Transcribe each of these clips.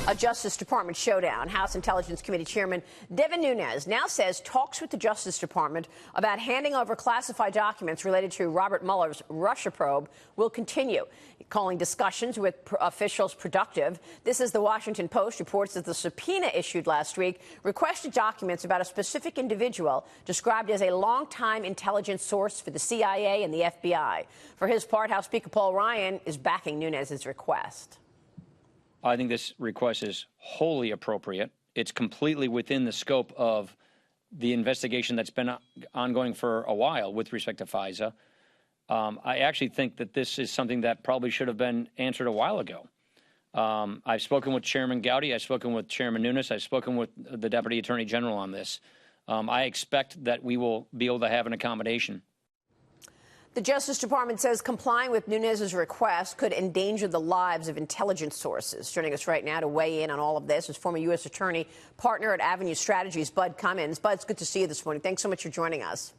A Justice Department showdown. House Intelligence Committee Chairman Devin Nunes now says talks with the Justice Department about handing over classified documents related to Robert Mueller's Russia probe will continue, calling discussions with officials productive. This is the Washington Post reports that the subpoena issued last week requested documents about a specific individual described as a longtime intelligence source for the CIA and the FBI. For his part, House Speaker Paul Ryan is backing Nunes' request. I think this request is wholly appropriate. It's completely within the scope of the investigation that's been ongoing for a while with respect to FISA. I actually think that this is something that probably should have been answered a while ago. I've spoken with Chairman Gowdy. I've spoken with Chairman Nunes. I've spoken with the Deputy Attorney General on this. I expect that we will be able to have an accommodation. The Justice Department says complying with Nunes' request could endanger the lives of intelligence sources. Joining us right now to weigh in on all of this is former U.S. Attorney, partner at Avenue Strategies, Bud Cummins. Bud, it's good to see you this morning. Thanks so much for joining us.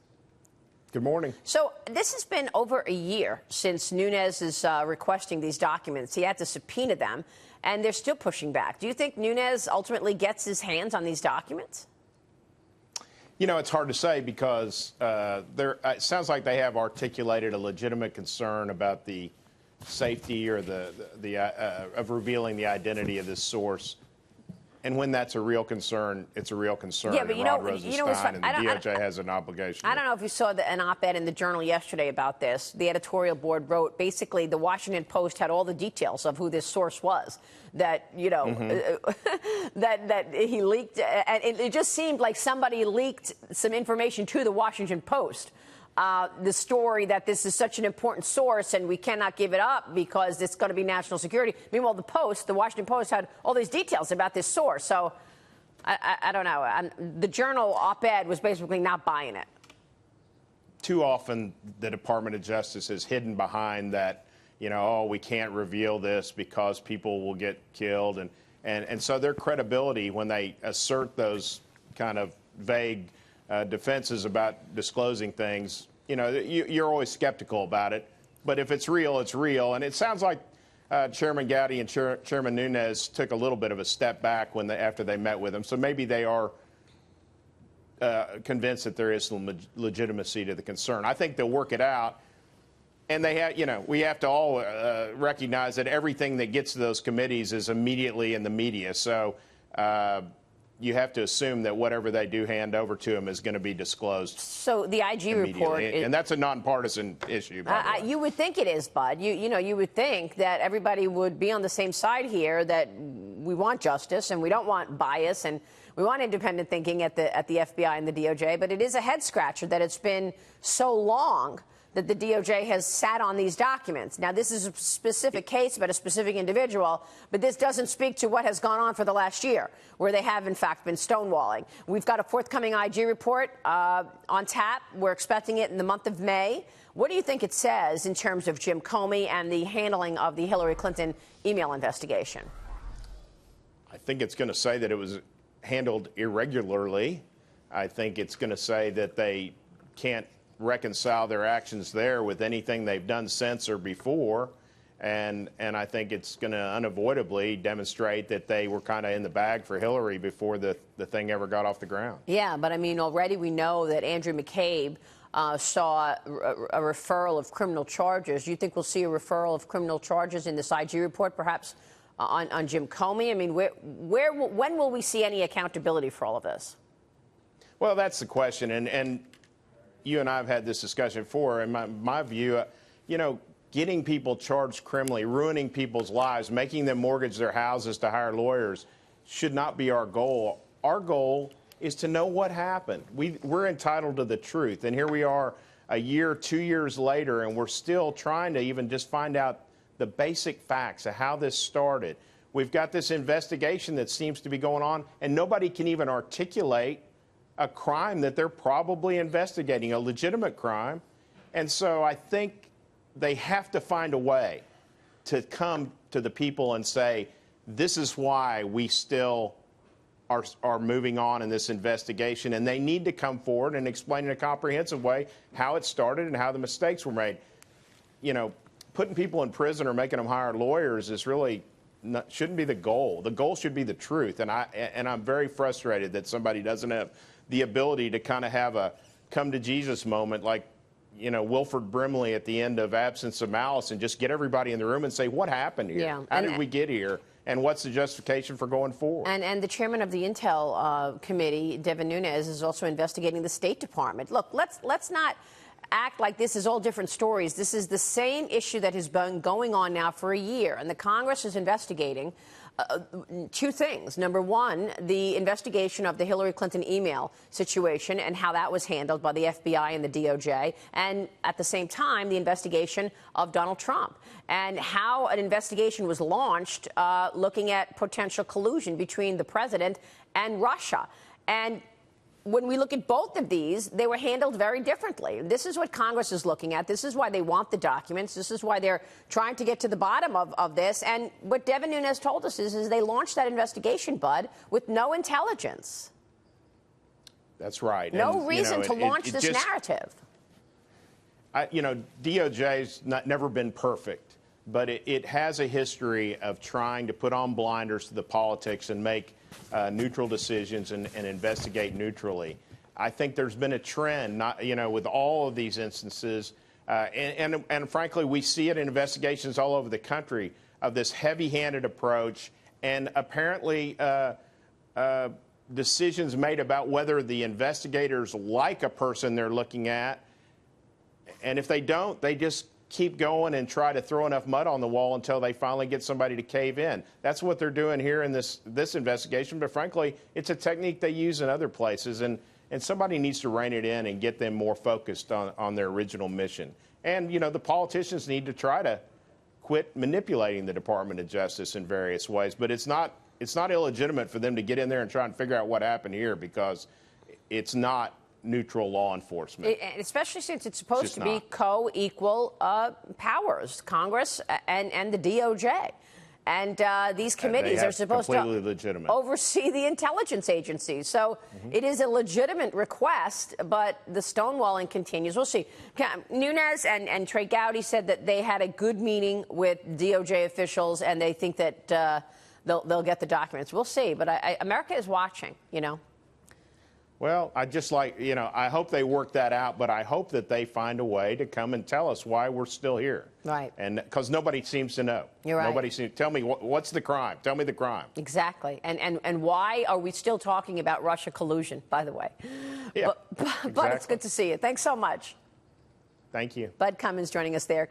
Good morning. So this has been over a year since Nunes is requesting these documents. He had to subpoena them, and they're still pushing back. Do you think Nunes ultimately gets his hands on these documents? You know, it's hard to say because it sounds like they have articulated a legitimate concern about the safety or of revealing the identity of this source. And when that's a real concern, it's a real concern. Yeah, but and Rod Rosenstein and the DOJ has an obligation. I don't know if you saw an op-ed in the Journal yesterday about this. The editorial board wrote, basically, the Washington Post had all the details of who this source was. That, you know, that he leaked. And it just seemed like somebody leaked some information to the Washington Post. The story that this is such an important source and we cannot give it up because it's going to be national security. Meanwhile, the Washington Post had all these details about this source. So I don't know. The Journal op-ed was basically not buying it. Too often the Department of Justice is hidden behind that, you know, oh, we can't reveal this because people will get killed. And so their credibility when they assert those kind of vague defenses about disclosing things, you know, you're always skeptical about it. But if it's real, it's real. And it sounds like Chairman Gowdy and Chairman Nunes took a little bit of a step back after they met with him. So maybe they are convinced that there is some legitimacy to the concern. I think they'll work it out. And they have, you know, we have to all recognize that everything that gets to those committees is immediately in the media. So you have to assume that whatever they do hand over to them is going to be disclosed. So the IG report, and that's a nonpartisan issue. By the way. You would think it is, Bud. You would think that everybody would be on the same side here. That we want justice and we don't want bias and we want independent thinking at the FBI and the DOJ. But it is a head scratcher that it's been so long that the DOJ has sat on these documents. Now, this is a specific case about a specific individual, but this doesn't speak to what has gone on for the last year, where they have, in fact, been stonewalling. We've got a forthcoming IG report on tap. We're expecting it in the month of May. What do you think it says in terms of Jim Comey and the handling of the Hillary Clinton email investigation? I think it's going to say that it was handled irregularly. I think it's going to say that they can't reconcile their actions there with anything they've done since or before. And I think it's going to unavoidably demonstrate that they were kind of in the bag for Hillary before the thing ever got off the ground. Yeah, but I mean, already we know that Andrew McCabe saw a referral of criminal charges. Do you think we'll see a referral of criminal charges in this IG report, perhaps on Jim Comey? I mean, when will we see any accountability for all of this? Well, that's the question. And you and I have had this discussion before. In my view, you know, getting people charged criminally, ruining people's lives, making them mortgage their houses to hire lawyers should not be our goal. Our goal is to know what happened. We're entitled to the truth. And here we are a year, 2 years later, and we're still trying to even just find out the basic facts of how this started. We've got this investigation that seems to be going on, and nobody can even articulate a crime that they're probably investigating, a legitimate crime. And so I think they have to find a way to come to the people and say, this is why we still are moving on in this investigation. And they need to come forward and explain in a comprehensive way how it started and how the mistakes were made. You know, putting people in prison or making them hire lawyers is really shouldn't be the goal. The goal should be the truth. And I'm very frustrated that somebody doesn't have the ability to kind of have a come to Jesus moment like, you know, Wilford Brimley at the end of Absence of Malice and just get everybody in the room and say, what happened here? Yeah. How did we get here? And what's the justification for going forward? And the chairman of the Intel committee, Devin Nunes, is also investigating the State Department. Look, let's not act like this is all different stories. This is the same issue that has been going on now for a year, and the Congress is investigating two things. Number one, the investigation of the Hillary Clinton email situation and how that was handled by the FBI and the DOJ, and at the same time, the investigation of Donald Trump and how an investigation was launched looking at potential collusion between the president and Russia. And when we look at both of these, they were handled very differently. This is what Congress is looking at. This is why they want the documents. This is why they're trying to get to the bottom of this. And what Devin Nunes told us is they launched that investigation, Bud, with no intelligence. That's right. No reason to launch this narrative. You know, DOJ's never been perfect, but it has a history of trying to put on blinders to the politics and make neutral decisions and investigate neutrally. I think there's been a trend, with all of these instances, and frankly, we see it in investigations all over the country of this heavy-handed approach, and apparently decisions made about whether the investigators like a person they're looking at, and if they don't, they just keep going and try to throw enough mud on the wall until they finally get somebody to cave in. That's what they're doing here in this investigation. But frankly, it's a technique they use in other places, and somebody needs to rein it in and get them more focused on their original mission. And, you know, the politicians need to try to quit manipulating the Department of Justice in various ways. But it's not illegitimate for them to get in there and try and figure out what happened here, because it's not neutral law enforcement. Especially since it's supposed to be co-equal powers, Congress and the DOJ. And these committees are supposed to oversee the intelligence agencies. So it is a legitimate request, but the stonewalling continues. We'll see. Nunes and Trey Gowdy said that they had a good meeting with DOJ officials, and they think that they'll get the documents. We'll see. But America is watching, you know. Well, I hope they work that out, but I hope that they find a way to come and tell us why we're still here. Right. And because nobody seems to know. You're right. Nobody seems. Tell me, what's the crime? Tell me the crime. Exactly. And why are we still talking about Russia collusion, by the way? Yeah, but it's good to see you. Thanks so much. Thank you. Bud Cummins joining us there.